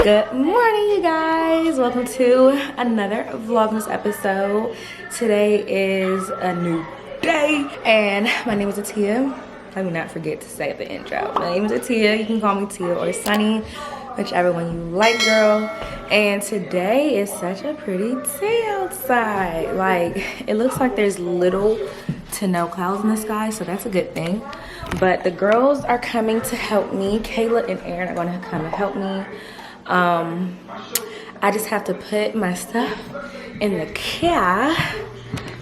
Good morning, you guys. Welcome to another Vlogmas episode. Today is a new day, and my name is Atia. Let me not forget to say at the intro. My name is Atia. You can call me Tia or Sunny, whichever one you like, girl. And today is such a pretty day outside. Like, it looks like there's little to no clouds in the sky, so that's a good thing. But the girls are coming to help me. Kayla and Aaron are going to come and help me. I just have to put my stuff in the car.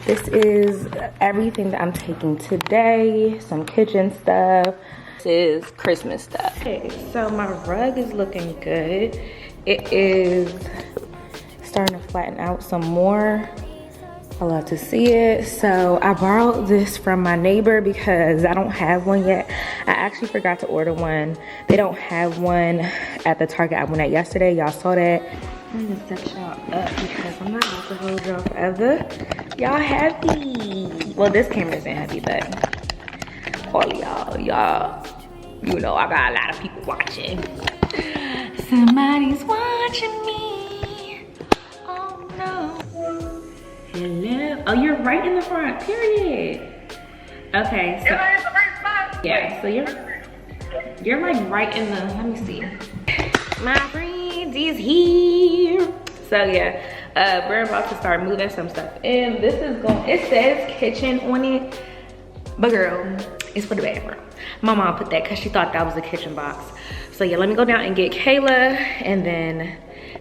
This is everything that I'm taking today. Some kitchen stuff. This is Christmas stuff. Okay, so my rug is looking good. It is starting to flatten out some more. I love to see it. So I borrowed this from my neighbor because I don't have one yet. I actually forgot to order one. They don't have one at the Target I went at yesterday. Y'all saw that. I'm gonna set y'all up because I'm not about to hold y'all forever. Y'all happy? Well, this camera isn't happy, but all y'all, you know, I got a lot of people watching. Somebody's watching me. Oh no. Hello. Oh, you're right in the front, period. Okay, so yeah, so you're like right in the, let me see. My friend is here. So yeah, we're about to start moving some stuff in. This is going, it says kitchen on it, but girl, it's for the bathroom. My mom put that because she thought that was a kitchen box. So yeah, let me go down and get Kayla and then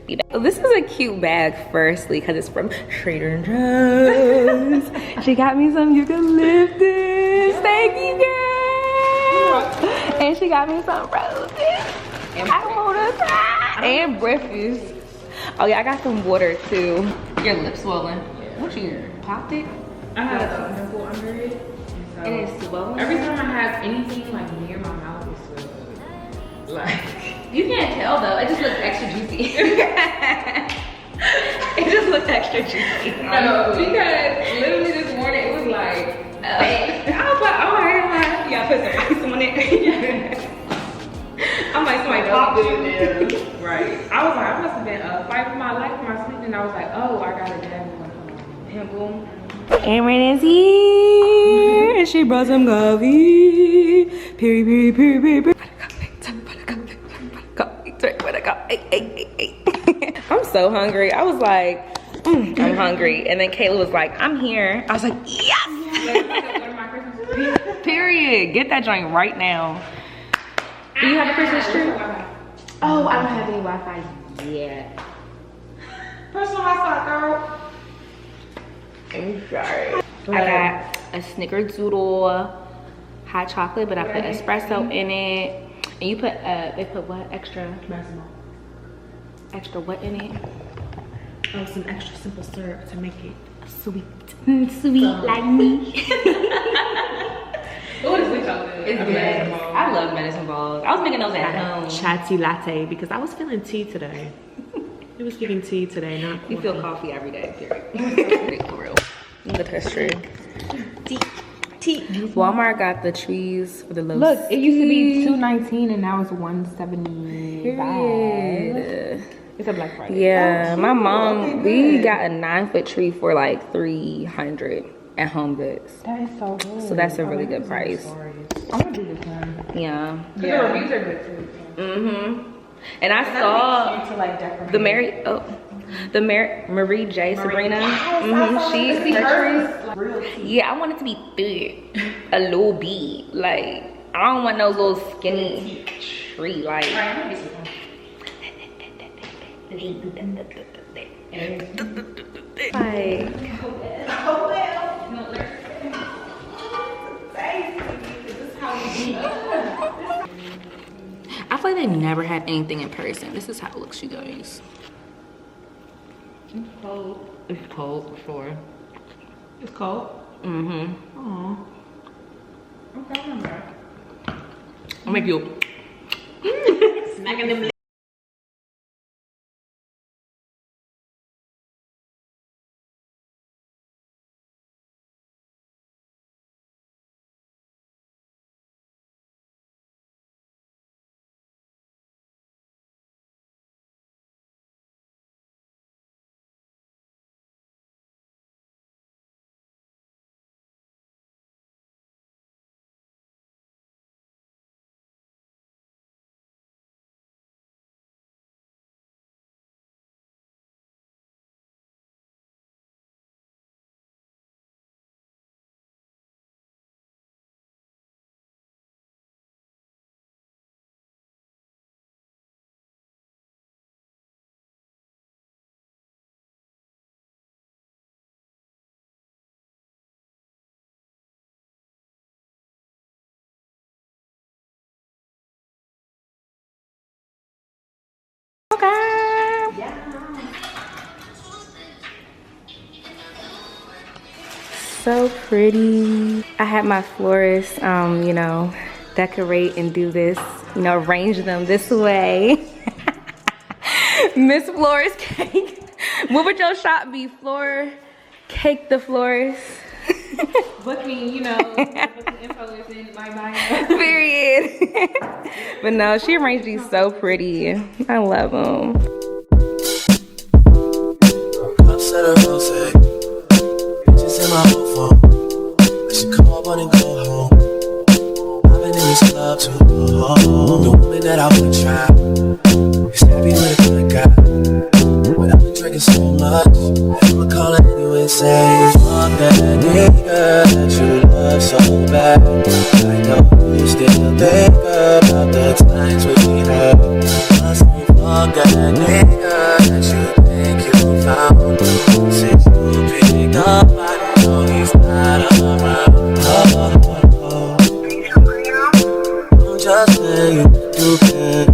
be back. So this is a cute bag firstly because it's from Trader Joe's. She got me some eucalyptus. Thank you, girl. And she got me some roses. I want to try. And breakfast. Oh yeah, I got some water too. Your lips swollen. What, you popped it? I had a pimple under it. So and it's swollen? Every time I have anything like near my mouth, it's swollen. Like, you can't tell though. It just looks extra juicy. It just looks extra juicy. No, because literally this morning it was like, I was like, oh my god, you gotta put some ice on it. I'm like, somebody popped it. Right. I was like, I must have been fighting for my life in my sleep, and I was like, oh, I got a damn pimple. Aaron is here, and she brought some coffee. Period. I'm so hungry. I was like, I'm hungry. And then Kayla was like, I'm here. I was like, yes! Period. Get that joint right now. Do you have a Christmas tree? Oh, I don't have any Wi-Fi yet. Personal hotspot, girl. I'm sorry. I got a snickerdoodle hot chocolate, but I put espresso in it. And you put, they put what? Extra? Extra what in it? Oh, some extra simple syrup to make it sweet. Sweet like me. What is the chocolate? It's good. I love medicine balls. I was making those at home. Chai tea latte because I was feeling tea today. It was giving tea today, not coffee. You feel coffee every day, period. For real. Look at her tree. Tea. Walmart got the trees for the low. Look, it used to be $2.19 and now it's $1.75. Period. It's a Black Friday. Yeah, my mom, we got a 9-foot tree for like $300 at Home Goods. That is so good. So that's a really good price. I'm gonna do this one. Yeah. The reviews are good too. And I saw to like decorate. the Marie J. Sabrina. She her tree. Yeah, I want it to be thick, a little bit. Like, I don't want no little skinny tree. Like, I feel like they never had anything in person. This is how it looks, you guys. It's cold. It's cold for sure. It's cold? Aww. Okay, I'm back. I'll make you smacking them Okay. So pretty. I had my florist, you know, decorate and do this, you know, arrange them this way. Miss Florist Cake. What would your shop be? Floor Cake the Florist. Book me, you know, booking info is in my bio. Period. But no, she arranged these so pretty. I love them. In my phone, I should call one and go home. I've been in this club too long. The woman that I wanna try is happy with a good guy, but I've been drinking so much that I'ma call her anyway and say, fuck that nigga that you love so bad. I know you still think about the times we had. Fuck that nigga that you think you found. Since you picked up, I know he's not around. I'm just saying you can.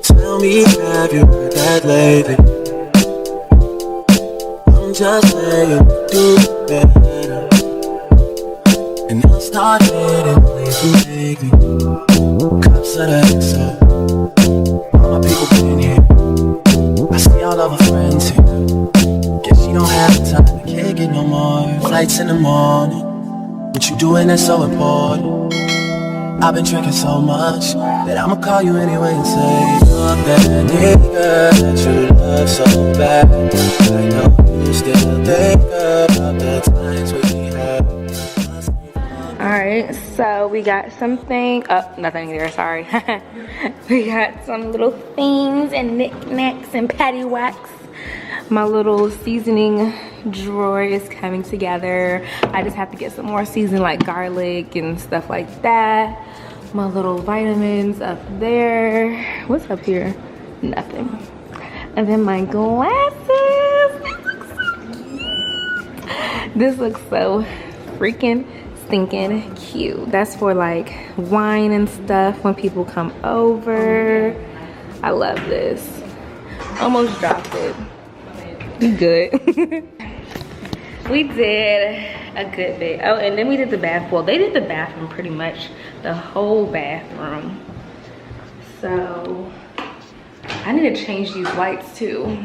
Tell me, have you heard that lately? I'm just saying do better, and I'll start hitting places lately. Cops of the XO, all my people been here. I see all of her friends here. Guess she don't have the time to kick it no more. Flights in the morning, what you doing that's so important. I've been drinking so much that I'ma call you anyway and say, fuck that nigga that you love so bad. I know you still think about the times we had. Alright, so we got something. Oh, nothing there, sorry. We got some little things and knickknacks and paddywhacks. My little seasoning drawer is coming together. I just have to get some more seasoning like garlic and stuff like that. My little vitamins up there. What's up here? Nothing. And then my glasses. This looks so freaking stinking cute. That's for like wine and stuff when people come over. I love this. Almost dropped it. You good. We did a good bit. Oh, and then we did the bath. Well, they did the bathroom pretty much, the whole bathroom. So I need to change these lights too.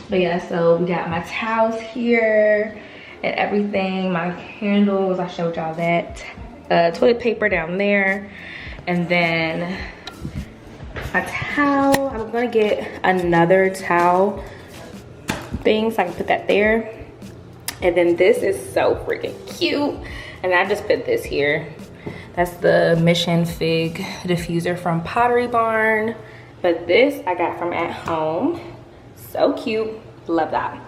But yeah, so we got my towels here and everything, my candles, I showed y'all that. Toilet paper down there, and then a towel. I'm gonna get another towel thing so I can put that there. And then this is so freaking cute, and I just put this here. That's the Mission Fig diffuser from Pottery Barn, but this I got from at home. So cute, love that.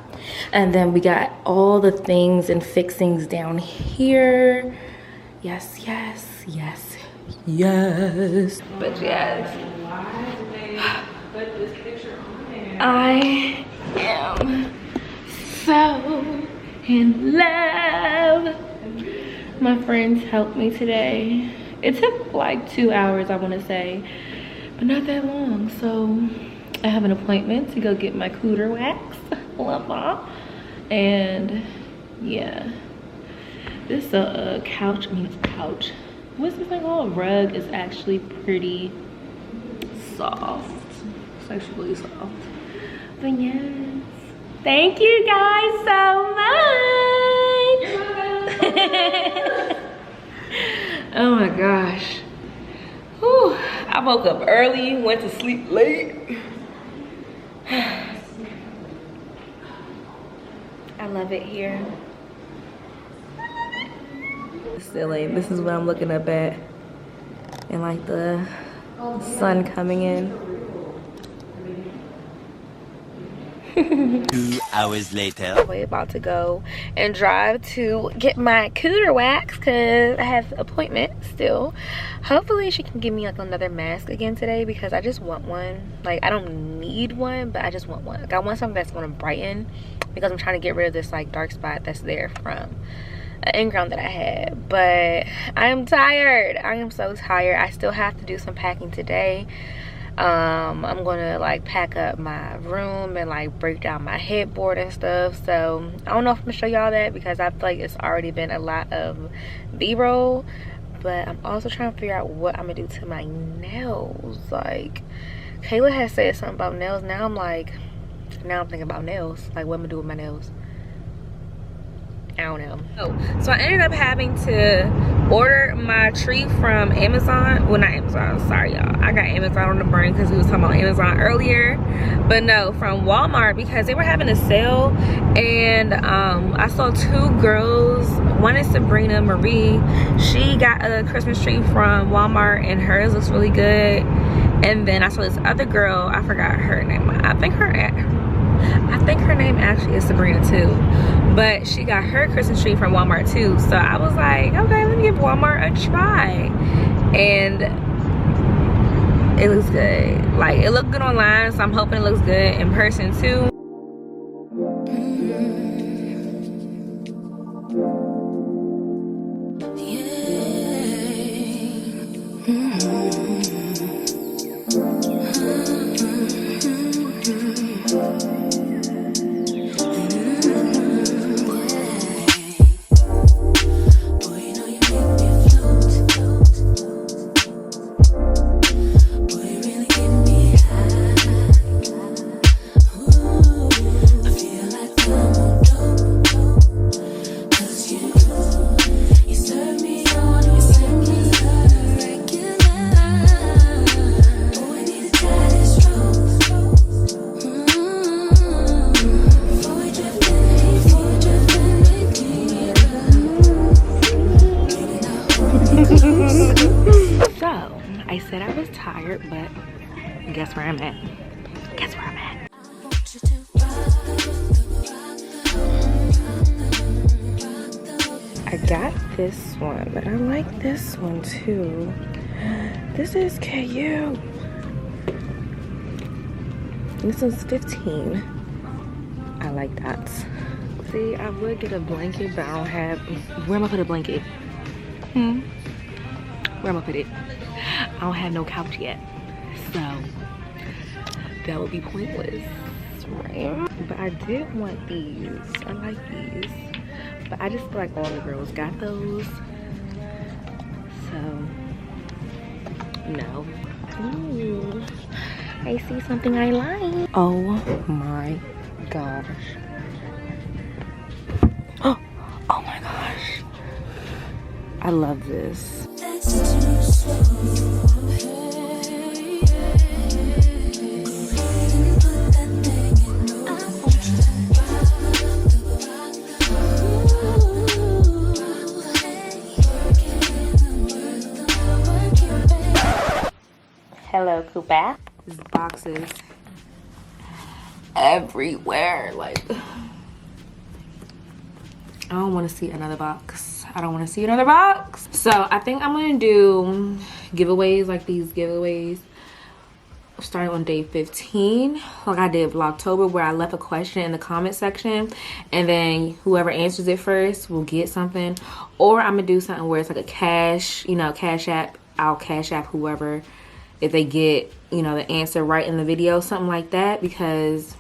And then we got all the things and fixings down here. Yes, yes, yes, yes. But yes, I am so in love. My friends helped me today. It took like 2 hours, I want to say, but not that long. So I have an appointment to go get my cooter wax. Love that. And yeah, this couch, couch, what's this thing called? Rug is actually pretty soft. It's actually really soft. But yes, thank you guys so much. Oh my gosh. Whew. I woke up early, went to sleep late. I love it here. Ceiling. This is what I'm looking up at, and like the sun coming in. 2 hours later. We're about to go and drive to get my cooter wax because I have an appointment still. Hopefully she can give me like another mask again today because I just want one. Like, I don't need one, but I just want one. Like, I want something that's going to brighten because I'm trying to get rid of this like dark spot that's there from an in-ground that I had. But I am tired. I am so tired. I still have to do some packing today. I'm gonna like pack up my room and like break down my headboard and stuff. So I don't know if I'm gonna show y'all that because I feel like it's already been a lot of b-roll, but I'm also trying to figure out what I'm gonna do to my nails. Like Kayla has said something about nails. Now I'm thinking about nails, like what I'm gonna do with my nails. I don't know. So I ended up having to order my tree from Amazon. Well, not Amazon, sorry y'all. I got Amazon on the brain because we was talking about Amazon earlier. But no, from Walmart because they were having a sale. And I saw two girls. One is Sabrina Marie. She got a Christmas tree from Walmart and hers looks really good. And then I saw this other girl, I forgot her name. I think her name actually is Sabrina too, but she got her Christmas tree from Walmart too. So I was like, okay, let me give Walmart a try, and it looks good. Like it looked good online, so I'm hoping it looks good in person too. So I said I was tired, but guess where I'm at? Guess where I'm at? I got this one, but I like this one too. This is KU. This one's 15. I like that. See, I would get a blanket, but I don't have. Where am I put a blanket? Where am I put it? I don't have no couch yet, so that would be pointless, right? But I did want these. I like these, but I just feel like all the girls got those, so no. Ooh, I see something I like. Oh my gosh. Oh my gosh. I love this. Hello, Cooper. There's boxes everywhere. Like, I don't want to see another box. I don't want to see another box. So I think I'm gonna do giveaways, like these giveaways starting on day 15, like I did Vlogtober, where I left a question in the comment section, and then whoever answers it first will get something. Or I'm gonna do something where it's like a cash, you know, cash app. I'll cash app whoever if they get, you know, the answer right in the video, something like that, because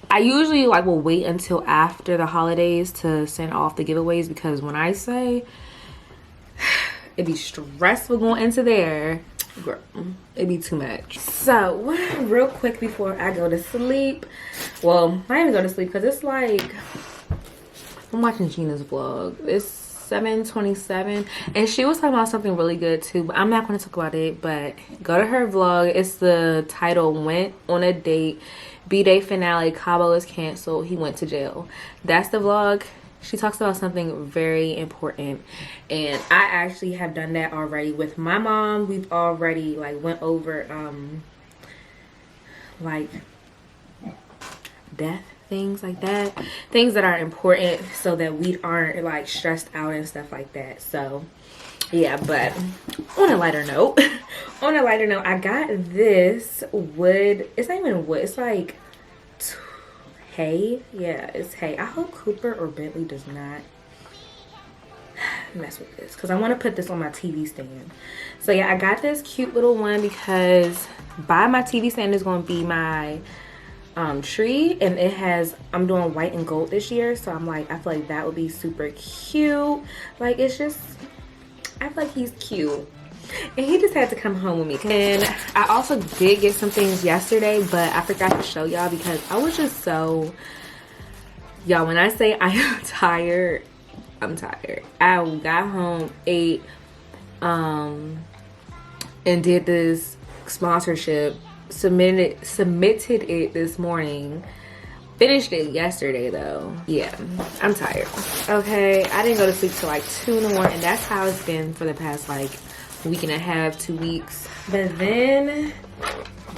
I usually like will wait until after the holidays to send off the giveaways, because when I say it'd be stressful going into there, girl, it'd be too much. So real quick before I go to sleep, well, I didn't go to sleep because it's like I'm watching Gina's vlog. It's 7:27 and she was talking about something really good too, but I'm not going to talk about it. But go to her vlog. It's the title, Went on a Date, B-Day finale, Cabo is canceled, he went to jail. That's the vlog. She talks about something very important, and I actually have done that already with my mom. We've already like went over like death, things like that, things that are important so that we aren't like stressed out and stuff like that. So yeah, but on a lighter note, I got this wood. It's not even wood, it's like hay. Yeah, it's hay. I hope Cooper or Bentley does not mess with this because I want to put this on my TV stand. So yeah, I got this cute little one because by my TV stand is going to be my tree, and it has, I'm doing white and gold this year, so I'm like, I feel like that would be super cute. Like, it's just, I feel like he's cute. And he just had to come home with me. And I also did get some things yesterday, but I forgot to show y'all because I was just so, y'all, when I say I am tired, I'm tired. I got home, ate, and did this sponsorship, submitted it this morning. Finished it yesterday though. Yeah, I'm tired. Okay, I didn't go to sleep till like 2 in the morning, and that's how it's been for the past like week and a half, 2 weeks. But then,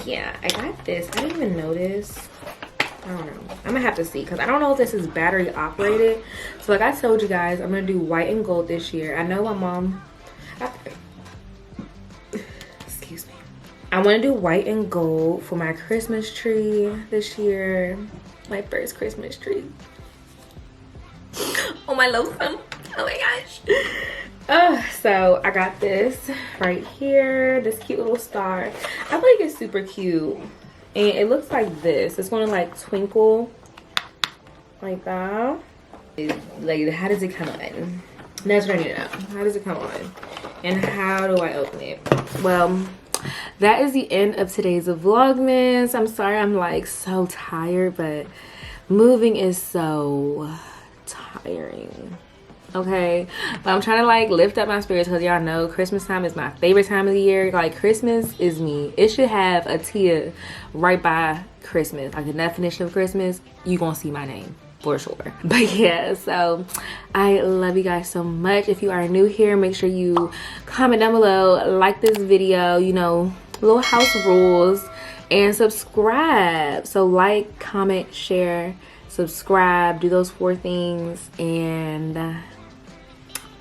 yeah, I got this. I didn't even notice. I don't know. I'm gonna have to see because I don't know if this is battery operated. So like I told you guys, I'm gonna do white and gold this year. I know my mom, excuse me. I want to do white and gold for my Christmas tree this year. My first Christmas tree. Oh my lonesome. Oh my gosh. So I got this right here. This cute little star. I feel like it's super cute. And it looks like this. It's going to like twinkle like that. Like, how does it come on? That's what I need to know. How does it come on? And how do I open it? Well, that is the end of today's vlogmas. I'm sorry I'm like so tired, but moving is so tiring. Okay, but I'm trying to like lift up my spirits because y'all know Christmas time is my favorite time of the year. Like, Christmas is me. It should have a Tia right by Christmas, like the definition of Christmas. You gonna see my name for sure. But yeah, so I love you guys so much. If you are new here, make sure you comment down below, like this video, you know, little house rules, and subscribe. So like, comment, share, subscribe, do those 4 things, and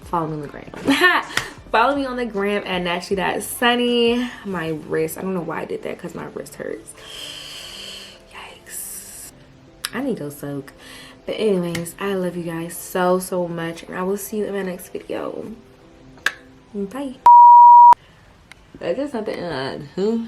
follow me on the gram. Follow me on the gram at naturally.sunny. My wrist, I don't know why I did that because my wrist hurts. Yikes. I need to go soak. But anyways, I love you guys so much, and I will see you in my next video. Bye. That is something who